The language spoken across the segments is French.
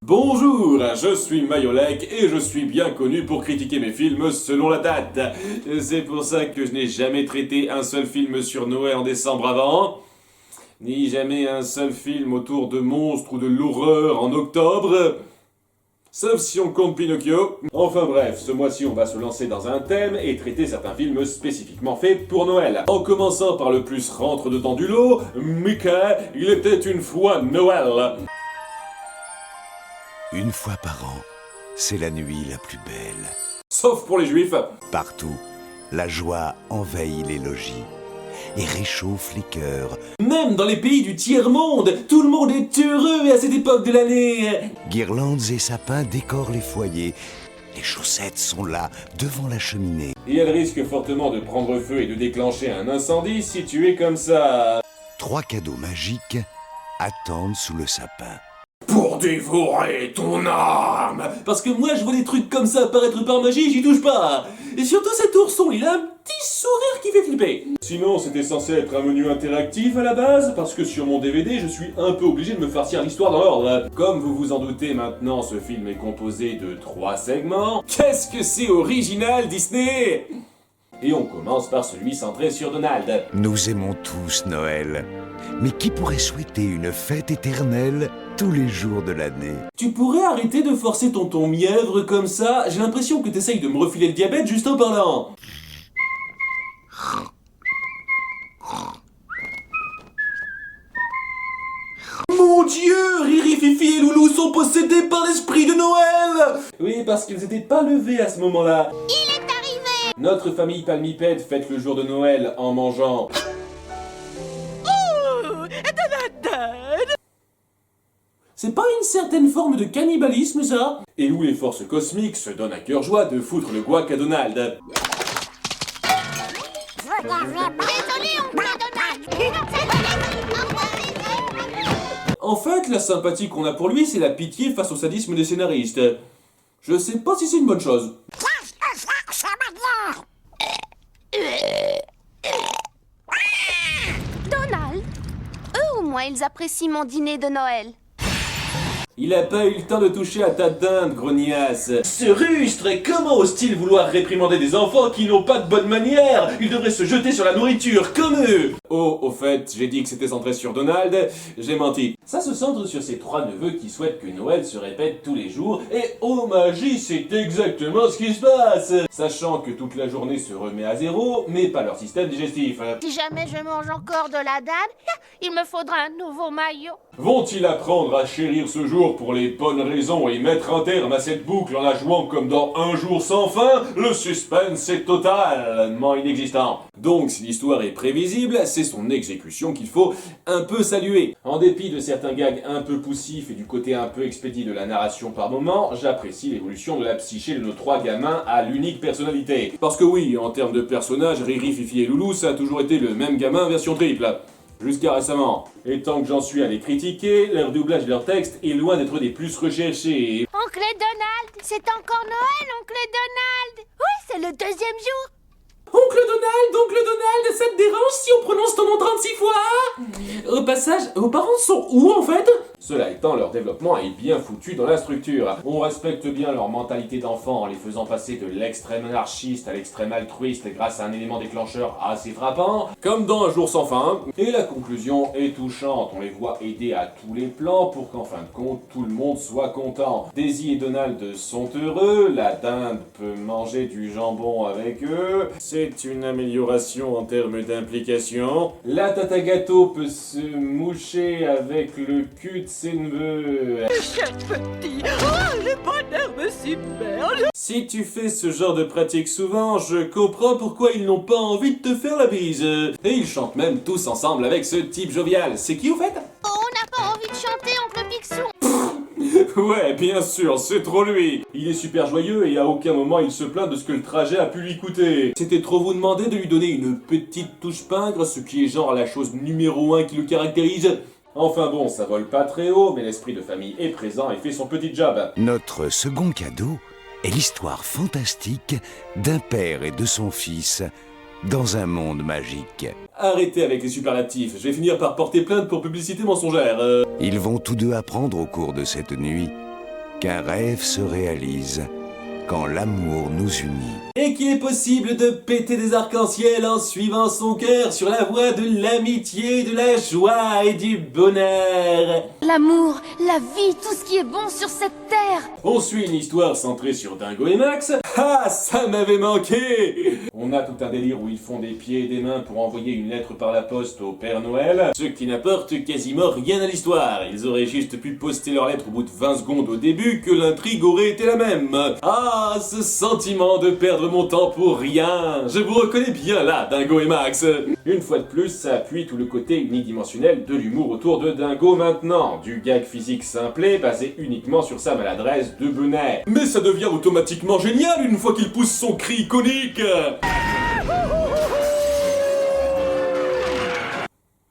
Bonjour, je suis Mayolek et je suis bien connu pour critiquer mes films selon la date. C'est pour ça que je n'ai jamais traité un seul film sur Noël en décembre avant, ni jamais un seul film autour de monstres ou de l'horreur en octobre. Sauf si on compte Pinocchio. Enfin bref, ce mois-ci on va se lancer dans un thème et traiter certains films spécifiquement faits pour Noël. En commençant par le plus rentre-dedans du lot, Mickey, il était une fois Noël. Une fois par an, c'est la nuit la plus belle. Sauf pour les juifs. Partout, la joie envahit les logis et réchauffe les cœurs. Même dans les pays du tiers-monde, tout le monde est heureux à cette époque de l'année. Guirlandes et sapins décorent les foyers. Les chaussettes sont là, devant la cheminée. Et elles risquent fortement de prendre feu et de déclencher un incendie si tu es comme ça. 3 cadeaux magiques attendent sous le sapin. Pour dévorer ton âme. Parce que moi je vois des trucs comme ça apparaître par magie, j'y touche pas. Et surtout cet ourson, il a un petit sourire qui fait flipper. Sinon c'était censé être un menu interactif à la base, parce que sur mon DVD je suis un peu obligé de me farcir l'histoire dans l'ordre. Comme vous vous en doutez maintenant, ce film est composé de 3 segments. Qu'est-ce que c'est original Disney! Et on commence par celui centré sur Donald. Nous aimons tous Noël. Mais qui pourrait souhaiter une fête éternelle tous les jours de l'année? Tu pourrais arrêter de forcer ton ton mièvre comme ça? J'ai l'impression que t'essayes de me refiler le diabète juste en parlant. Mon Dieu! Riri, Fifi et Loulou sont possédés par l'esprit de Noël! Oui, parce qu'ils n'étaient pas levés à ce moment-là. Il est arrivé! Notre famille palmipède fête le jour de Noël en mangeant... C'est pas une certaine forme de cannibalisme, ça? Et où les forces cosmiques se donnent à cœur joie de foutre le guac à Donald. Désolé, oncle Donald! En fait, la sympathie qu'on a pour lui, c'est la pitié face au sadisme des scénaristes. Je sais pas si c'est une bonne chose. Donald, eux au moins ils apprécient mon dîner de Noël. Il a pas eu le temps de toucher à ta dinde, grognasse. Ce rustre, comment ose-t-il vouloir réprimander des enfants qui n'ont pas de bonne manière? Il devrait se jeter sur la nourriture, comme eux. Oh, au fait, j'ai dit que c'était centré sur Donald, j'ai menti. Ça se centre sur ses 3 neveux qui souhaitent que Noël se répète tous les jours, et oh magie, c'est exactement ce qui se passe. Sachant que toute la journée se remet à zéro, mais pas leur système digestif. Si jamais je mange encore de la dinde, il me faudra un nouveau maillot. Vont-ils apprendre à chérir ce jour pour les bonnes raisons et mettre un terme à cette boucle en la jouant comme dans Un jour sans fin? Le suspense est totalement inexistant. Donc si l'histoire est prévisible, c'est son exécution qu'il faut un peu saluer. En dépit de certains gags un peu poussifs et du côté un peu expédié de la narration par moment, j'apprécie l'évolution de la psyché de nos 3 gamins à l'unique personnalité. Parce que oui, en termes de personnages, Riri, Fifi et Loulou, ça a toujours été le même gamin version triple. Jusqu'à récemment. Et tant que j'en suis à les critiquer, leur doublage et leur texte est loin d'être des plus recherchés. Oncle Donald, c'est encore Noël, oncle Donald! Oui, c'est le 2e jour! Oncle Donald, ça te dérange si on prononce ton nom 36 fois? Au passage, vos parents sont où en fait? Cela étant, leur développement est bien foutu dans la structure. On respecte bien leur mentalité d'enfant en les faisant passer de l'extrême anarchiste à l'extrême altruiste grâce à un élément déclencheur assez frappant, comme dans Un jour sans fin. Et la conclusion est touchante, on les voit aider à tous les plans pour qu'en fin de compte, tout le monde soit content. Daisy et Donald sont heureux, la dinde peut manger du jambon avec eux, c'est une amélioration en termes d'implication. La tata gâteau peut se moucher avec le cul de ses neveux. Petit, oh, le bonheur me submerge. Si tu fais ce genre de pratique souvent, je comprends pourquoi ils n'ont pas envie de te faire la bise. Et ils chantent même tous ensemble avec ce type jovial. C'est qui au fait? Oh, on n'a pas envie de chanter, oncle Picsou! Ouais, bien sûr, c'est trop lui. Il est super joyeux et à aucun moment il se plaint de ce que le trajet a pu lui coûter. C'était trop vous demander de lui donner une petite touche pingre, ce qui est genre la chose numéro 1 qui le caractérise. Enfin bon, ça vole pas très haut, mais l'esprit de famille est présent et fait son petit job. Notre second cadeau est l'histoire fantastique d'un père et de son fils dans un monde magique. Arrêtez avec les superlatifs, je vais finir par porter plainte pour publicité mensongère. Ils vont tous deux apprendre au cours de cette nuit qu'un rêve se réalise quand l'amour nous unit. Et qu'il est possible de péter des arcs-en-ciel en suivant son cœur sur la voie de l'amitié, de la joie et du bonheur. L'amour, la vie, tout ce qui est bon sur cette terre. On suit une histoire centrée sur Dingo et Max. Ah, ça m'avait manqué! On a tout un délire où ils font des pieds et des mains pour envoyer une lettre par la poste au Père Noël, ce qui n'apporte quasiment rien à l'histoire. Ils auraient juste pu poster leur lettre au bout de 20 secondes au début que l'intrigue aurait été la même. Ah, ce sentiment de perdre mon temps pour rien. Je vous reconnais bien là, Dingo et Max. Une fois de plus, ça appuie tout le côté unidimensionnel de l'humour autour de Dingo maintenant. Du gag physique simplet basé uniquement sur sa maladresse de Benet. Mais ça devient automatiquement génial une fois qu'il pousse son cri iconique.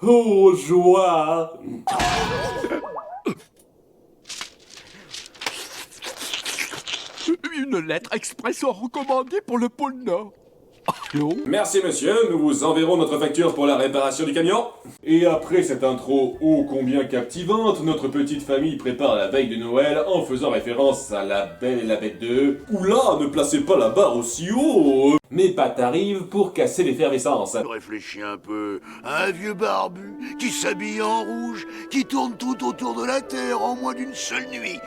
Oh, joie! Une lettre expresso recommandée pour le pôle Nord. Allô? Merci monsieur, nous vous enverrons notre facture pour la réparation du camion. Et après cette intro ô combien captivante, notre petite famille prépare la veille de Noël en faisant référence à La Belle et la Bête 2. Oula, ne placez pas la barre aussi haut. Mais Pat arrive pour casser l'effervescence. Réfléchis un peu. Un vieux barbu qui s'habille en rouge, qui tourne tout autour de la Terre en moins d'une seule nuit.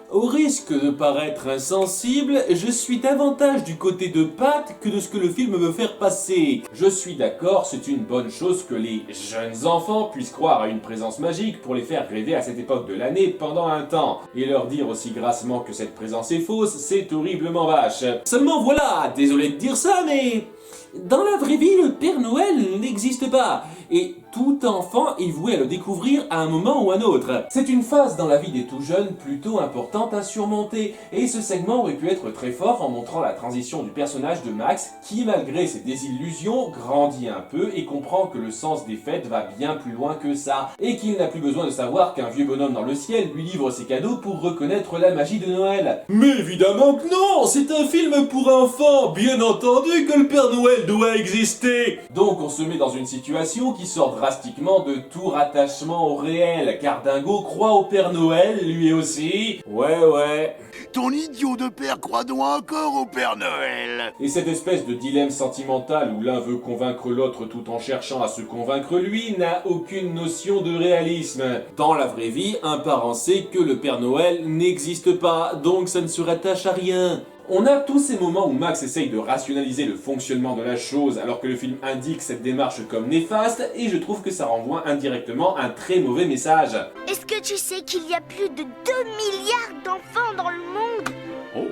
Au risque de paraître insensible, je suis davantage du côté de Pat que de ce que le film veut faire passer. Je suis d'accord, c'est une bonne chose que les jeunes enfants puissent croire à une présence magique pour les faire rêver à cette époque de l'année pendant un temps. Et leur dire aussi grassement que cette présence est fausse, c'est horriblement vache. Seulement voilà, désolé de dire ça, mais... dans la vraie vie, le Père Noël n'existe pas. Et tout enfant est voué à le découvrir à un moment ou un autre. C'est une phase dans la vie des tout jeunes plutôt importante à surmonter. Et ce segment aurait pu être très fort en montrant la transition du personnage de Max qui, malgré ses désillusions, grandit un peu et comprend que le sens des fêtes va bien plus loin que ça. Et qu'il n'a plus besoin de savoir qu'un vieux bonhomme dans le ciel lui livre ses cadeaux pour reconnaître la magie de Noël. Mais évidemment que non! C'est un film pour enfants! Bien entendu que le Père Noël doit exister! Donc on se met dans une situation qui sort drastiquement de tout rattachement au réel, car Dingo croit au Père Noël, lui aussi. Ouais. Ton idiot de père croit donc encore au Père Noël. Et cette espèce de dilemme sentimental où l'un veut convaincre l'autre tout en cherchant à se convaincre lui n'a aucune notion de réalisme. Dans la vraie vie, un parent sait que le Père Noël n'existe pas, donc ça ne se rattache à rien. On a tous ces moments où Max essaye de rationaliser le fonctionnement de la chose alors que le film indique cette démarche comme néfaste et je trouve que ça renvoie indirectement un très mauvais message. Est-ce que tu sais qu'il y a plus de 2 milliards d'enfants dans le monde?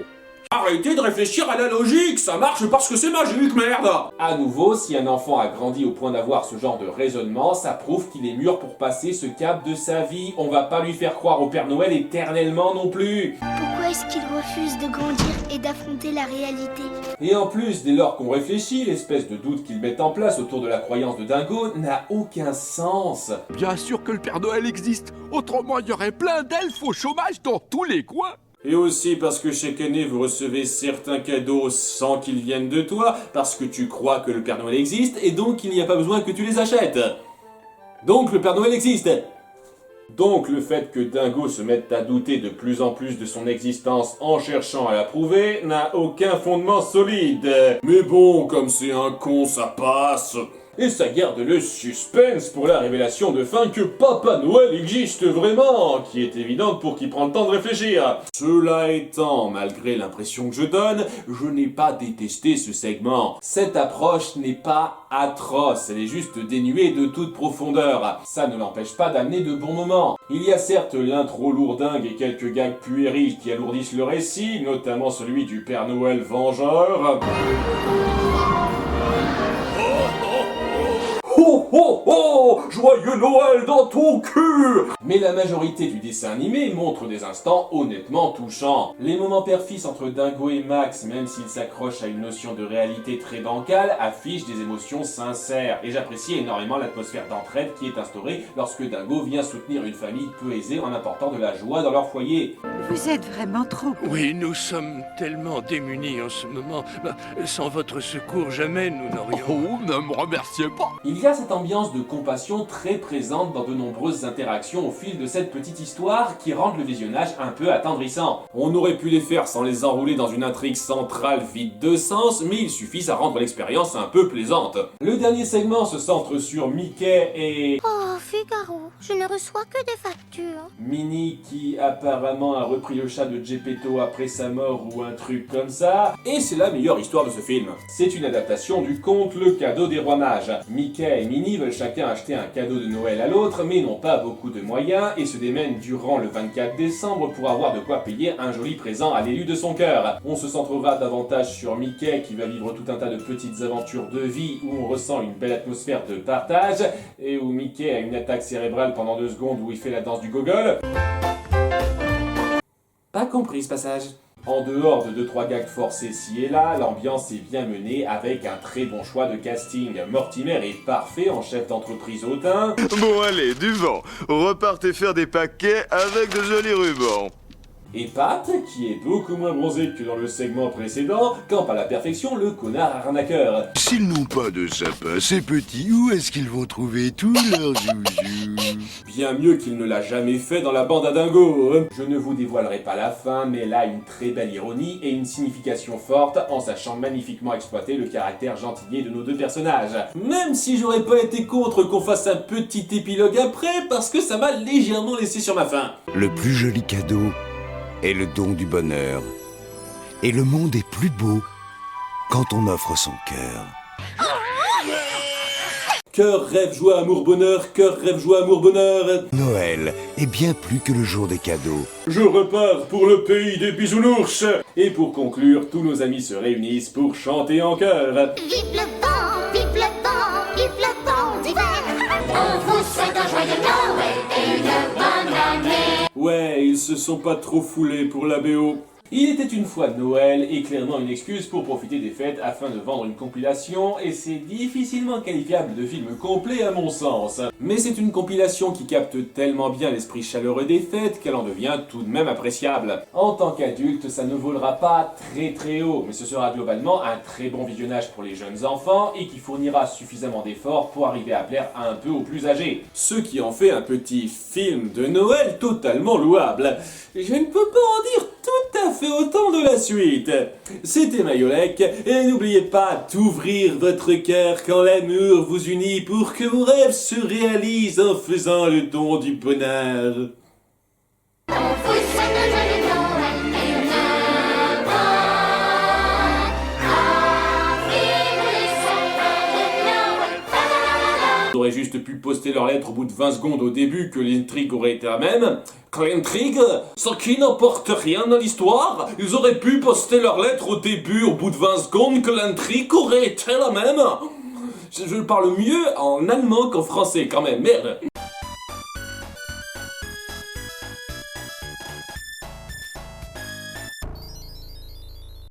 Arrêtez de réfléchir à la logique, ça marche parce que c'est magique, merde! À nouveau, si un enfant a grandi au point d'avoir ce genre de raisonnement, ça prouve qu'il est mûr pour passer ce cap de sa vie. On va pas lui faire croire au Père Noël éternellement non plus. Pourquoi est-ce qu'il refuse de grandir et d'affronter la réalité? Et en plus, dès lors qu'on réfléchit, l'espèce de doute qu'ils mettent en place autour de la croyance de Dingo n'a aucun sens. Bien sûr que le Père Noël existe. Autrement, il y aurait plein d'elfes au chômage dans tous les coins. Et aussi parce que chaque année vous recevez certains cadeaux sans qu'ils viennent de toi, parce que tu crois que le Père Noël existe, et donc il n'y a pas besoin que tu les achètes. Donc le Père Noël existe. Donc le fait que Dingo se mette à douter de plus en plus de son existence en cherchant à la prouver n'a aucun fondement solide. Mais bon, comme c'est un con, ça passe. Et ça garde le suspense pour la révélation de fin que Papa Noël existe vraiment, qui est évidente pour qui prend le temps de réfléchir. Cela étant, malgré l'impression que je donne, je n'ai pas détesté ce segment. Cette approche n'est pas atroce, elle est juste dénuée de toute profondeur. Ça ne l'empêche pas d'amener de bons moments. Il y a certes l'intro lourdingue et quelques gags puérils qui alourdissent le récit, notamment celui du Père Noël vengeur. Oh oh oh! Joyeux Noël dans ton cul! Mais la majorité du dessin animé montre des instants honnêtement touchants. Les moments père-fils entre Dingo et Max, même s'ils s'accrochent à une notion de réalité très bancale, affichent des émotions sincères. Et j'apprécie énormément l'atmosphère d'entraide qui est instaurée lorsque Dingo vient soutenir une famille peu aisée en apportant de la joie dans leur foyer. Vous êtes vraiment trop... Oui, nous sommes tellement démunis en ce moment. Sans votre secours, jamais nous n'aurions... Oh, ne me remerciez pas. Il y a cette ambiance ambiance de compassion très présente dans de nombreuses interactions au fil de cette petite histoire qui rendent le visionnage un peu attendrissant. On aurait pu les faire sans les enrouler dans une intrigue centrale vide de sens, mais il suffit à rendre l'expérience un peu plaisante. Le dernier segment se centre sur Mickey et... Oh, Figaro, je ne reçois que des factures. Minnie qui apparemment a repris le chat de Geppetto après sa mort ou un truc comme ça, et c'est la meilleure histoire de ce film. C'est une adaptation du conte Le Cadeau des Rois Mages. Mickey et Minnie veulent chacun acheter un cadeau de Noël à l'autre, mais n'ont pas beaucoup de moyens et se démènent durant le 24 décembre pour avoir de quoi payer un joli présent à l'élu de son cœur. On se centrera davantage sur Mickey qui va vivre tout un tas de petites aventures de vie où on ressent une belle atmosphère de partage et où Mickey a une attaque cérébrale pendant 2 secondes où il fait la danse du gogol. Pas compris ce passage. En dehors de 2-3 gags forcés ci et là, l'ambiance est bien menée avec un très bon choix de casting. Mortimer est parfait en chef d'entreprise hautain. Bon allez, du vent. Repartez faire des paquets avec de jolis rubans. Et Pat, qui est beaucoup moins bronzé que dans le segment précédent, campe à la perfection le connard arnaqueur. S'ils n'ont pas de sapin, ces petits, où est-ce qu'ils vont trouver tous leurs joujoux? Bien mieux qu'il ne l'a jamais fait dans la bande à Dingo. Je ne vous dévoilerai pas la fin, mais là une très belle ironie et une signification forte en sachant magnifiquement exploiter le caractère gentillet de nos 2 personnages. Même si j'aurais pas été contre qu'on fasse un petit épilogue après, parce que ça m'a légèrement laissé sur ma faim. Le plus joli cadeau est le don du bonheur. Et le monde est plus beau quand on offre son cœur. Cœur, rêve, joie, amour, bonheur, cœur, rêve, joie, amour, bonheur. Noël est bien plus que le jour des cadeaux. Je repars pour le pays des bisounours. Et pour conclure, tous nos amis se réunissent pour chanter en chœur. Vive le vent, vive le vent, vive le vent d'hiver. On vous souhaite un joyeux Noël et une bonne année. Ouais, ils se sont pas trop foulés pour la BO. Il était une fois Noël et clairement une excuse pour profiter des fêtes afin de vendre une compilation et c'est difficilement qualifiable de film complet à mon sens. Mais c'est une compilation qui capte tellement bien l'esprit chaleureux des fêtes qu'elle en devient tout de même appréciable. En tant qu'adulte, ça ne volera pas très haut, mais ce sera globalement un très bon visionnage pour les jeunes enfants et qui fournira suffisamment d'efforts pour arriver à plaire un peu aux plus âgés. Ce qui en fait un petit film de Noël totalement louable. Je ne peux pas en dire tout à fait autant de la suite. C'était Mayolek, et n'oubliez pas d'ouvrir votre cœur quand l'amour vous unit pour que vos rêves se réalisent en faisant le don du bonheur. On vous souhaite un joyeux Noël et une bonne année. Ils auraient juste pu poster leur lettre au bout de 20 secondes au début que l'intrigue aurait été la même. L'intrigue, ce qui n'apporte rien à l'histoire, ils auraient pu poster leur lettre au début au bout de 20 secondes que l'intrigue aurait été la même. Je parle mieux en allemand qu'en français quand même, merde.